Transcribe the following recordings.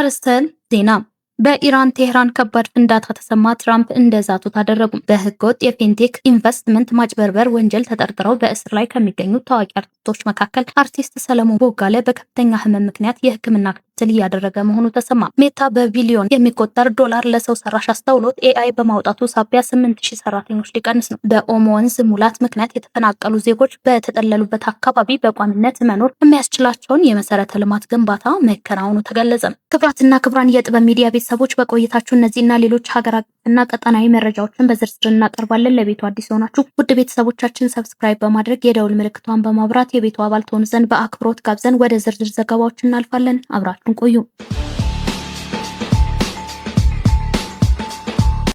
አርዕስተ ዜና። በኢራን ቴህራን ከባድ ፍንዳታ ተሰማ። ትራምፕ እንደዛቱት አደረጉ። በህገወጥ የፊንቴክ ኢንቨስትመንት ማጭበርበር ወንጀል ተጠርጥረው በእስር ላይ ከሚገኙ ታዋቂ አርቲስቶች መካከል አርቲስት ሰለሞን ቦጋለ በከፍተኛ ህመም ምክንያት የህክምና ክትትል እያደረገ መሆኑ ተሰማ። ሜታ በቢሊዮን የሚቆጠር ዶላር ለሰው ሰራሽ አስተውሎት ኤአይ በማውጣቱ ሳቢያ 8000 ሰራተኞች ሊቀንስ ነው። በኦሞ ወንዝ ሙላት ምክንያት የተፈናቀሉ ዜጎች በተጠለሉበት አካባቢ በቋሚነት መኖር የሚያስችላቸውን የመሰረተ ልማት ግንባታ መከናወኑ ተገለጸ። ክብራትና ክብራን የጥበብ ሚዲያ ቤተሰቦች በቆይታችሁ እነዚህና ሌሎች ሀገር አቀፍና ቀጠናዊ መረጃዎችን በዝርዝር እናቀርባለን። ለቤቱ አዲስ የሆናችሁ ውድ ቤተሰቦቻችን ሰብስክራይብ በማድረግ የደውል ምልክቷን በማብራት የቤቱ አባል ትሆኑ ዘንድ በአክብሮት ጋብዘን ወደ ዝርዝር ዘገባዎች እናልፋለን። አብራችሁን ቆዩ።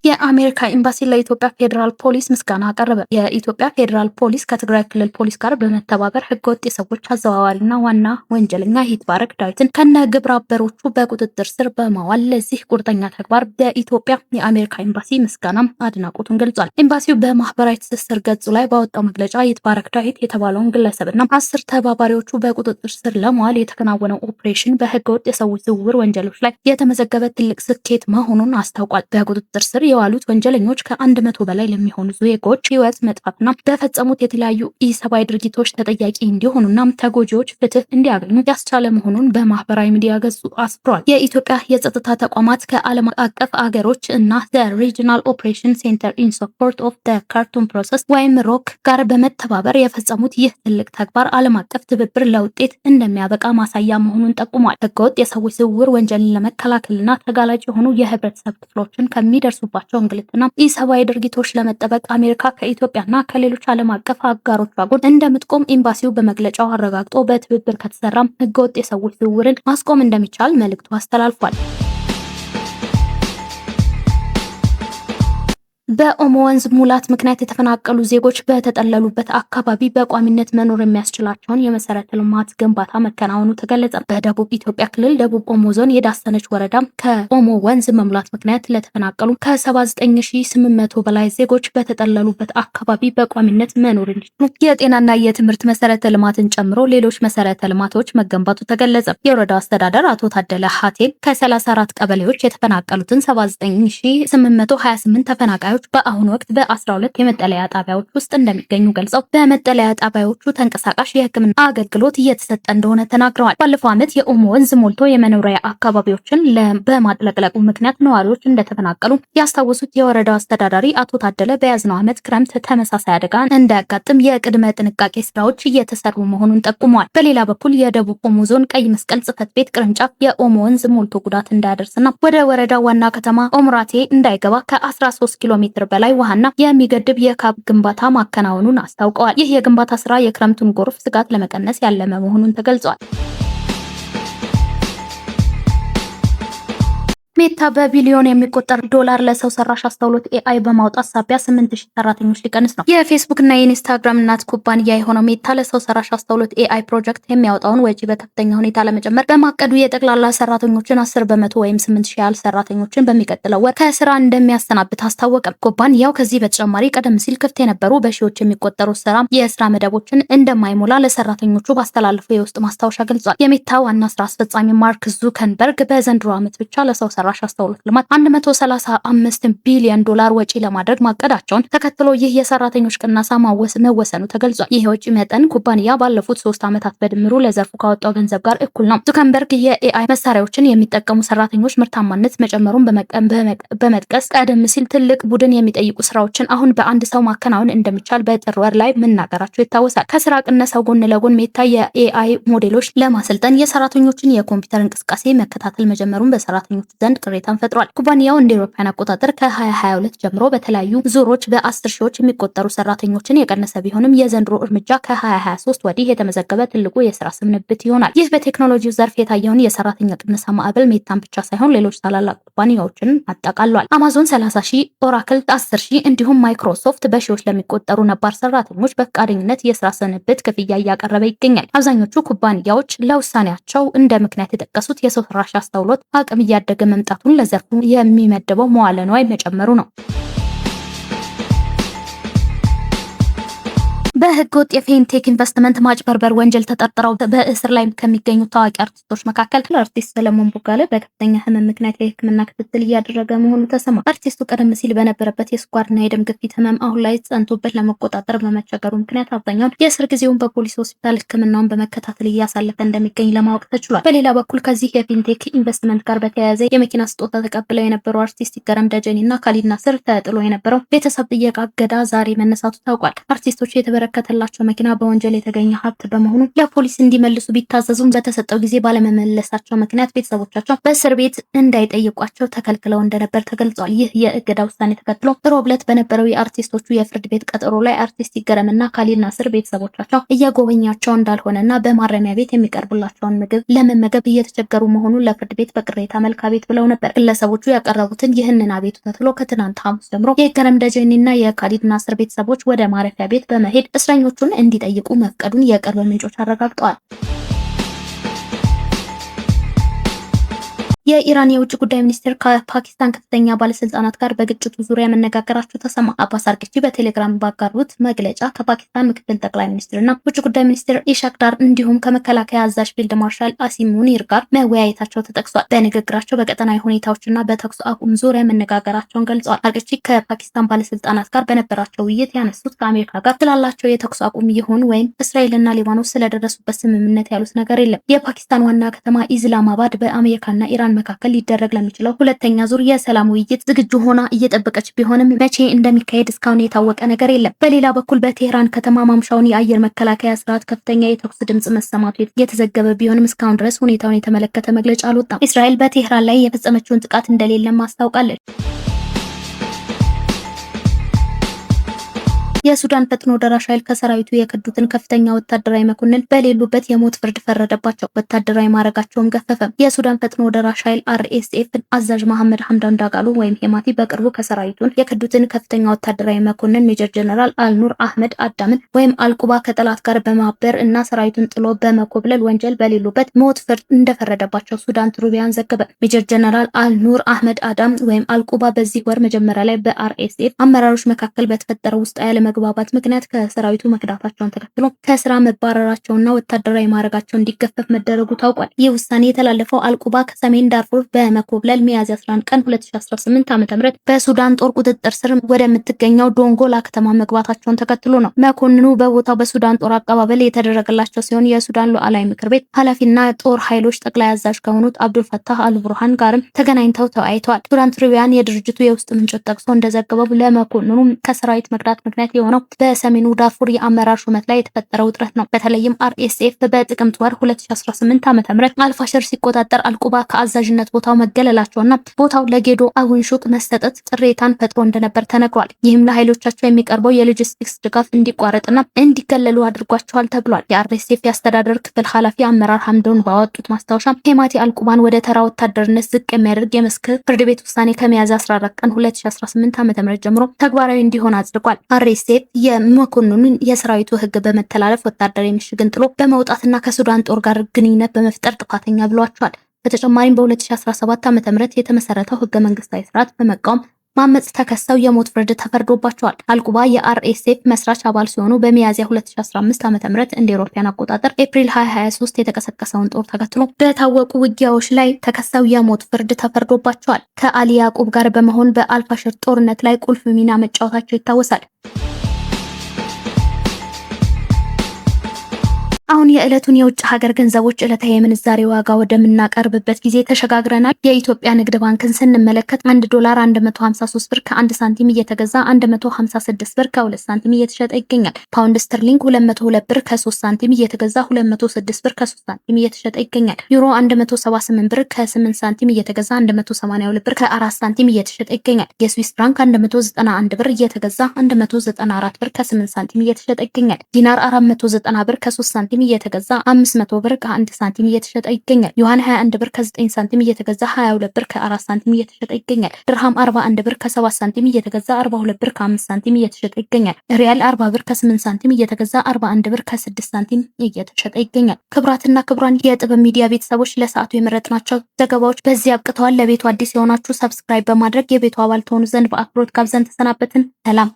የአሜሪካ ኤምባሲ ለኢትዮጵያ ፌዴራል ፖሊስ ምስጋና አቀረበ። የኢትዮጵያ ፌዴራል ፖሊስ ከትግራይ ክልል ፖሊስ ጋር በመተባበር ህገወጥ የሰዎች አዘዋዋሪና ዋና ወንጀለኛ ይትባረክ ዳዊትን ከነ ግብረ አበሮቹ በቁጥጥር ስር በማዋል ለዚህ ቁርጠኛ ተግባር በኢትዮጵያ የአሜሪካ ኤምባሲ ምስጋናም አድናቆቱን ገልጿል። ኤምባሲው በማህበራዊ ትስስር ገጹ ላይ ባወጣው መግለጫ ይትባረክ ዳዊት የተባለውን ግለሰብና 10 ተባባሪዎቹ በቁጥጥር ስር ለማዋል የተከናወነው ኦፕሬሽን በህገወጥ የሰዎች ዝውውር ወንጀሎች ላይ የተመዘገበ ትልቅ ስኬት መሆኑን አስታውቋል። በቁጥጥር ስር የዋሉት ወንጀለኞች ከ100 በላይ ለሚሆኑ ዜጎች ህይወት መጥፋትና በፈጸሙት የተለያዩ ኢሰብአዊ ድርጊቶች ተጠያቂ እንዲሆኑና ተጎጂዎች ፍትህ እንዲያገኙ ያስቻለ መሆኑን በማህበራዊ ሚዲያ ገጹ አስፍሯል። የኢትዮጵያ የጸጥታ ተቋማት ከዓለም አቀፍ አገሮች እና ሪጂናል ኦፕሬሽን ሴንተር ኢን ሰፖርት ኦፍ ካርቱም ፕሮሰስ ወይም ሮክ ጋር በመተባበር የፈጸሙት ይህ ትልቅ ተግባር ዓለም አቀፍ ትብብር ለውጤት እንደሚያበቃ ማሳያ መሆኑን ጠቁሟል። ህገወጥ የሰዎች ዝውውር ወንጀልን ለመከላከልና ተጋላጭ የሆኑ የህብረተሰብ ክፍሎችን ከሚደርሱባቸው እንግልትና ኢሰብአዊ ድርጊቶች ለመጠበቅ አሜሪካ ከኢትዮጵያና ከሌሎች ዓለም አቀፍ አጋሮቿ ጎን እንደምትቆም ኤምባሲው በመግለጫው አረጋግጦ በትብብር ከተሰራም ህገወጥ የሰዎች ዝውውርን ማስቆም እንደሚቻል መልእክቱ አስተላልፏል። በኦሞ ወንዝ ሙላት ምክንያት የተፈናቀሉ ዜጎች በተጠለሉበት አካባቢ በቋሚነት መኖር የሚያስችላቸውን የመሰረተ ልማት ግንባታ መከናወኑ ተገለጸ። በደቡብ ኢትዮጵያ ክልል ደቡብ ኦሞ ዞን የዳሰነች ወረዳ ከኦሞ ወንዝ መሙላት ምክንያት ለተፈናቀሉ ከ79800 በላይ ዜጎች በተጠለሉበት አካባቢ በቋሚነት መኖር እንዲችሉ የጤናና የትምህርት መሰረተ ልማትን ጨምሮ ሌሎች መሰረተ ልማቶች መገንባቱ ተገለጸ። የወረዳው አስተዳደር አቶ ታደለ ሀቴል ከ34 ቀበሌዎች የተፈናቀሉትን 79828 ተፈናቃዮች በአሁኑ ወቅት በ12 የመጠለያ ጣቢያዎች ውስጥ እንደሚገኙ ገልጸው በመጠለያ ጣቢያዎቹ ተንቀሳቃሽ የሕክምና አገልግሎት እየተሰጠ እንደሆነ ተናግረዋል። ባለፈው ዓመት የኦሞ ወንዝ ሞልቶ የመኖሪያ አካባቢዎችን በማጥለቅለቁ ምክንያት ነዋሪዎች እንደተፈናቀሉ ያስታወሱት የወረዳው አስተዳዳሪ አቶ ታደለ በያዝነው ዓመት ክረምት ተመሳሳይ አደጋ እንዳያጋጥም የቅድመ ጥንቃቄ ስራዎች እየተሰሩ መሆኑን ጠቁመዋል። በሌላ በኩል የደቡብ ኦሞ ዞን ቀይ መስቀል ጽሕፈት ቤት ቅርንጫፍ የኦሞ ወንዝ ሞልቶ ጉዳት እንዳያደርስና ወደ ወረዳው ዋና ከተማ ኦምራቴ እንዳይገባ ከ13 ኪሎ ሜትር በላይ ውሃና የሚገድብ የካብ ግንባታ ማከናወኑን አስታውቀዋል። ይህ የግንባታ ስራ የክረምቱን ጎርፍ ስጋት ለመቀነስ ያለመ መሆኑን ተገልጿል። ሜታ በቢሊዮን የሚቆጠር ዶላር ለሰው ሰራሽ አስተውሎት ኤአይ በማውጣት ሳቢያ 8000 ሰራተኞች ሊቀንስ ነው። የፌስቡክ እና የኢንስታግራም እናት ኩባንያ የሆነው ሜታ ለሰው ሰራሽ አስተውሎት ኤአይ ፕሮጀክት የሚያወጣውን ወጪ በከፍተኛ ሁኔታ ለመጨመር በማቀዱ የጠቅላላ ሰራተኞችን 10% ወይም 8000 ያህል ሰራተኞችን በሚቀጥለው ወር ከስራ እንደሚያሰናብት አስታወቀ። ኩባንያው ከዚህ በተጨማሪ ቀደም ሲል ክፍት የነበሩ በሺዎች የሚቆጠሩ የስራ መደቦችን እንደማይሞላ ለሰራተኞቹ ባስተላለፈው የውስጥ ማስታወሻ ገልጿል። የሜታ ዋና ስራ አስፈጻሚ ማርክ ዙከንበርግ በዘንድሮ ዓመት ብቻ ለሰው ሰራሽ አስተውሎት ልማት 135 ቢሊዮን ዶላር ወጪ ለማድረግ ማቀዳቸውን ተከትሎ ይህ የሰራተኞች ቅነሳ መወሰኑ ተገልጿል። ይህ ወጪ መጠን ኩባንያ ባለፉት 3 ዓመታት በድምሩ ለዘርፉ ካወጣው ገንዘብ ጋር እኩል ነው። ዙከንበርግ የኤአይ መሳሪያዎችን የሚጠቀሙ ሰራተኞች ምርታማነት መጨመሩን በመጥቀስ ቀደም ሲል ትልቅ ቡድን የሚጠይቁ ስራዎችን አሁን በአንድ ሰው ማከናወን እንደሚቻል በጥር ወር ላይ መናገራቸው ይታወሳል። ከስራ ቅነሳው ጎን ለጎን ሜታ የኤአይ ሞዴሎች ለማሰልጠን የሰራተኞችን የኮምፒውተር እንቅስቃሴ መከታተል መጀመሩን በሰራተኞች ዘንድ ቅሬታን ፈጥሯል። ኩባንያው እንደ አውሮፓውያን አቆጣጠር ከ2022 ጀምሮ በተለያዩ ዙሮች በ10 ሺዎች የሚቆጠሩ ሰራተኞችን የቀነሰ ቢሆንም የዘንድሮ እርምጃ ከ2023 ወዲህ የተመዘገበ ትልቁ የስራ ስንብት ይሆናል። ይህ በቴክኖሎጂው ዘርፍ የታየውን የሰራተኛ ቅነሳ ማዕበል ሜታን ብቻ ሳይሆን ሌሎች ታላላቅ ኩባንያዎችን አጠቃሏል። አማዞን 30,000፣ ኦራክል 10,000 እንዲሁም ማይክሮሶፍት በሺዎች ለሚቆጠሩ ነባር ሰራተኞች በፈቃደኝነት የስራ ስንብት ክፍያ እያቀረበ ይገኛል። አብዛኞቹ ኩባንያዎች ለውሳኔያቸው እንደ ምክንያት የጠቀሱት የሰው ሰራሽ አስተውሎት አቅም እያደገ መምጣቱን ለዘርፉ የሚመደበው መዋለ ንዋይ መጨመሩ ነው። በህገ ወጥ የፊንቴክ ኢንቨስትመንት ማጭበርበር ወንጀል ተጠርጥረው በእስር ላይ ከሚገኙ ታዋቂ አርቲስቶች መካከል አርቲስት ሰለሞን ቦጋለ በከፍተኛ ህመም ምክንያት የህክምና ክትትል እያደረገ መሆኑ ተሰማ። አርቲስቱ ቀደም ሲል በነበረበት የስኳርና የደም ግፊት ህመም አሁን ላይ ጸንቶበት ለመቆጣጠር በመቸገሩ ምክንያት አብዛኛውን የእስር ጊዜውን በፖሊስ ሆስፒታል ህክምናውን በመከታተል እያሳለፈ እንደሚገኝ ለማወቅ ተችሏል። በሌላ በኩል ከዚህ የፊንቴክ ኢንቨስትመንት ጋር በተያያዘ የመኪና ስጦታ ተቀብለው የነበሩ አርቲስት ይገረም ደጀኔና ካሊድ ናስር ተጥሎ የነበረው ቤተሰብ ጥየቃ እገዳ ዛሬ መነሳቱ ታውቋል። አርቲስቶቹ የተበረከተላቸው መኪና በወንጀል የተገኘ ሀብት በመሆኑ ለፖሊስ እንዲመልሱ ቢታዘዙም በተሰጠው ጊዜ ባለመመለሳቸው ምክንያት ቤተሰቦቻቸው በእስር ቤት እንዳይጠይቋቸው ተከልክለው እንደነበር ተገልጿል። ይህ የእገዳ ውሳኔ ተከትሎ ሮብ ዕለት በነበረው የአርቲስቶቹ የፍርድ ቤት ቀጠሮ ላይ አርቲስት ይገረምና ካሊድ ናስር ቤተሰቦቻቸው እየጎበኛቸው እንዳልሆነና በማረሚያ ቤት የሚቀርብላቸውን ምግብ ለመመገብ እየተቸገሩ መሆኑን ለፍርድ ቤት በቅሬታ መልክ አቤት ብለው ነበር። ግለሰቦቹ ያቀረቡትን ይህንን አቤቱታ ተከትሎ ከትናንት ሐሙስ ጀምሮ የይገረም ደጀኔና የካሊድ ናስር ቤተሰቦች ወደ ማረፊያ ቤት በመሄድ እስረኞቹን እንዲጠይቁ መፍቀዱን የቅርብ ምንጮች አረጋግጠዋል። የኢራን የውጭ ጉዳይ ሚኒስቴር ከፓኪስታን ከፍተኛ ባለስልጣናት ጋር በግጭቱ ዙሪያ መነጋገራቸው ተሰማ። አባስ አርግቺ በቴሌግራም ባጋሩት መግለጫ ከፓኪስታን ምክትል ጠቅላይ ሚኒስትርና ውጭ ጉዳይ ሚኒስትር ኢሻክ ዳር እንዲሁም ከመከላከያ አዛዥ ፊልድ ማርሻል አሲም ሙኒር ጋር መወያየታቸው ተጠቅሷል። በንግግራቸው በቀጠናዊ ሁኔታዎችና በተኩስ አቁም ዙሪያ መነጋገራቸውን ገልጸዋል። አርግቺ ከፓኪስታን ባለስልጣናት ጋር በነበራቸው ውይይት ያነሱት ከአሜሪካ ጋር ስላላቸው የተኩስ አቁም ይሁን ወይም እስራኤልና ሊባኖስ ስለደረሱበት ስምምነት ያሉት ነገር የለም። የፓኪስታን ዋና ከተማ ኢስላማባድ በአሜሪካና ኢራን መካከል ሊደረግ ለሚችለው ሁለተኛ ዙር የሰላም ውይይት ዝግጁ ሆና እየጠበቀች ቢሆንም መቼ እንደሚካሄድ እስካሁን የታወቀ ነገር የለም። በሌላ በኩል በቴህራን ከተማ ማምሻውን የአየር መከላከያ ስርዓት ከፍተኛ የተኩስ ድምጽ መሰማቱ የተዘገበ ቢሆንም እስካሁን ድረስ ሁኔታውን የተመለከተ መግለጫ አልወጣም። እስራኤል በቴህራን ላይ የፈጸመችውን ጥቃት እንደሌለም አስታውቃለች። የሱዳን ፈጥኖ ደራሽ ኃይል ከሰራዊቱ የከዱትን ከፍተኛ ወታደራዊ መኮንን በሌሉበት የሞት ፍርድ ፈረደባቸው። ወታደራዊ ማዕረጋቸውን ገፈፈ። የሱዳን ፈጥኖ ደራሽ ኃይል አርኤስኤፍ አዛዥ መሐመድ ሐምዳን ዳጋሎ ወይም ሄማቲ በቅርቡ ከሰራዊቱን የከዱትን ከፍተኛ ወታደራዊ መኮንን ሜጀር ጀነራል አልኑር አህመድ አዳምን ወይም አልቁባ ከጠላት ጋር በማበር እና ሰራዊቱን ጥሎ በመኮብለል ወንጀል በሌሉበት ሞት ፍርድ እንደፈረደባቸው ሱዳን ትሩቢያን ዘገበ። ሜጀር ጀነራል አልኑር አህመድ አዳም ወይም አልቁባ በዚህ ወር መጀመሪያ ላይ በአርኤስኤፍ አመራሮች መካከል በተፈጠረው ውስጥ መግባባት ምክንያት ከሰራዊቱ መክዳታቸውን ተከትሎ ከስራ መባረራቸውና ወታደራዊ ማዕረጋቸው እንዲገፈፍ መደረጉ ታውቋል። ይህ ውሳኔ የተላለፈው አልቁባ ከሰሜን ዳርፉር በመኮብለል ሚያዝያ 11 ቀን 2018 ዓ.ም በሱዳን ጦር ቁጥጥር ስር ወደምትገኘው ዶንጎላ ከተማ መግባታቸውን ተከትሎ ነው። መኮንኑ በቦታው በሱዳን ጦር አቀባበል የተደረገላቸው ሲሆን የሱዳን ሉዓላዊ ምክር ቤት ኃላፊና ጦር ኃይሎች ጠቅላይ አዛዥ ከሆኑት አብዱል ፈታህ አልቡርሃን ጋርም ተገናኝተው ተወያይተዋል። ሱዳን ትሪቢያን የድርጅቱ የውስጥ ምንጮች ጠቅሶ እንደዘገበው ለመኮንኑ ከሰራዊት መክዳት ምክንያት የሆነው በሰሜኑ ዳርፉር የአመራር ሹመት ላይ የተፈጠረው ውጥረት ነው። በተለይም አርኤስኤፍ በጥቅምት ወር 2018 ዓ.ም አልፋሽር ሲቆጣጠር አልቁባ ከአዛዥነት ቦታው መገለላቸውና ቦታው ለጌዶ አውንሹክ መሰጠት ቅሬታን ፈጥሮ እንደነበር ተነግሯል። ይህም ለኃይሎቻቸው የሚቀርበው የሎጂስቲክስ ድጋፍ እንዲቋረጥና እንዲገለሉ አድርጓቸዋል ተብሏል። የአርኤስኤፍ የአስተዳደር ክፍል ኃላፊ አመራር ሐምዶን ባወጡት ማስታወሻ ሄማቲ አልቁባን ወደ ተራ ወታደርነት ዝቅ የሚያደርግ የመስክ ፍርድ ቤት ውሳኔ ከሚያዝያ 14 ቀን 2018 ዓ.ም ጀምሮ ተግባራዊ እንዲሆን አጽድቋል። አርኤስኤፍ የመኮንኑን የሰራዊቱ ህግ በመተላለፍ ወታደራዊ ምሽግን ጥሎ በመውጣትና ከሱዳን ጦር ጋር ግንኙነት በመፍጠር ጥፋተኛ ብሏቸዋል። በተጨማሪም በ2017 ዓ.ም የተመሰረተው ህገ መንግስታዊ ስርዓት በመቃወም ማመጽ ተከሰው የሞት ፍርድ ተፈርዶባቸዋል። አልቁባ የአርኤስኤፍ መስራች አባል ሲሆኑ በሚያዝያ 2015 ዓ.ም እንደ አውሮፓውያን አቆጣጠር ኤፕሪል 2023 የተቀሰቀሰውን ጦር ተከትሎ በታወቁ ውጊያዎች ላይ ተከሰው የሞት ፍርድ ተፈርዶባቸዋል። ከአሊ ያዕቁብ ጋር በመሆን በአልፋሽር ጦርነት ላይ ቁልፍ ሚና መጫወታቸው ይታወሳል። አሁን የዕለቱን የውጭ ሀገር ገንዘቦች ዕለታዊ የምንዛሬ ዋጋ ወደምናቀርብበት ጊዜ ተሸጋግረናል። የኢትዮጵያ ንግድ ባንክን ስንመለከት $1 153 ብር ከ1 ሳንቲም እየተገዛ 156 ብር ከ2 ሳንቲም እየተሸጠ ይገኛል። ፓውንድ ስተርሊንግ 202 ብር ከ3 ሳንቲም እየተገዛ 206 ብር ከ3 ሳንቲም እየተሸጠ ይገኛል። ዩሮ 178 ብር ከ8 ሳንቲም እየተገዛ 182 ብር ከ4 ሳንቲም እየተሸጠ ይገኛል። የስዊስ ፍራንክ 191 ብር እየተገዛ 194 ብር ከ8 ሳንቲም እየተሸጠ ይገኛል። ዲናር 490 ብር ከ3 ሳንቲም እየተገዛ 500 ብር ከ1 ሳንቲም እየተሸጠ ይገኛል። ዩዋን 21 ብር ከ9 ሳንቲም እየተገዛ 22 ብር ከ4 ሳንቲም እየተሸጠ ይገኛል። ድርሃም 41 ብር ከ7 ሳንቲም እየተገዛ 42 ብር ከ5 ሳንቲም እየተሸጠ ይገኛል። ሪያል 40 ብር ከ8 ሳንቲም እየተገዛ 41 ብር ከ6 ሳንቲም እየተሸጠ ይገኛል። ክብራትና ክብራን የጥበብ ሚዲያ ቤተሰቦች ለሰዓቱ የመረጥናቸው ዘገባዎች በዚህ አብቅተዋል። ለቤቱ አዲስ የሆናችሁ ሰብስክራይብ በማድረግ የቤቱ አባል ትሆኑ ዘንድ በአክብሮት ጋብዘን ተሰናበትን። ሰላም።